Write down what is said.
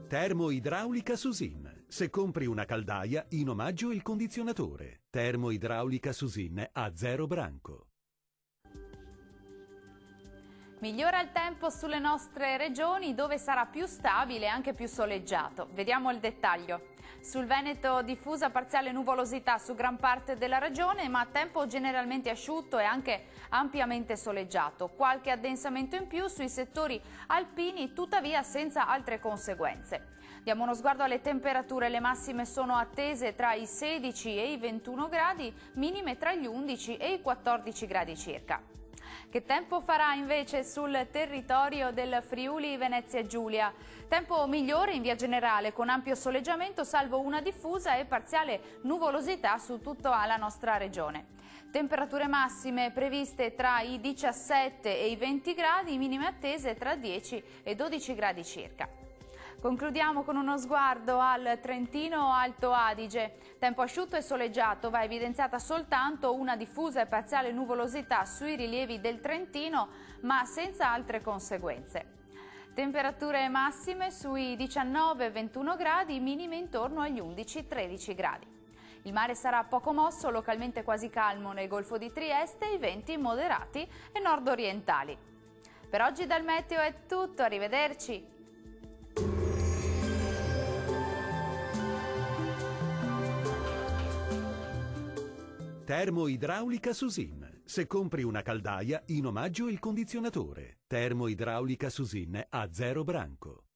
Termoidraulica Susin. Se compri una caldaia, in omaggio il condizionatore. Termoidraulica Susin a 0 branco. Migliora il tempo sulle nostre regioni dove sarà più stabile e anche più soleggiato. Vediamo il dettaglio. Sul Veneto diffusa parziale nuvolosità su gran parte della regione, ma tempo generalmente asciutto e anche ampiamente soleggiato. Qualche addensamento in più sui settori alpini, tuttavia senza altre conseguenze. Diamo uno sguardo alle temperature. Le massime sono attese tra i 16 e i 21 gradi, minime tra gli 11 e i 14 gradi circa. Che tempo farà invece sul territorio del Friuli Venezia Giulia? Tempo migliore in via generale, con ampio soleggiamento, salvo una diffusa e parziale nuvolosità su tutta la nostra regione. Temperature massime previste tra i 17 e i 20 gradi, minime attese tra 10 e 12 gradi circa. Concludiamo con uno sguardo al Trentino Alto Adige. Tempo asciutto e soleggiato, va evidenziata soltanto una diffusa e parziale nuvolosità sui rilievi del Trentino, ma senza altre conseguenze. Temperature massime sui 19-21 gradi, minime intorno agli 11-13 gradi. Il mare sarà poco mosso, localmente quasi calmo nel Golfo di Trieste, i venti moderati e nord-orientali. Per oggi dal Meteo è tutto, arrivederci! Termoidraulica Susin. Se compri una caldaia, in omaggio il condizionatore. Termoidraulica Susin a 0 branco.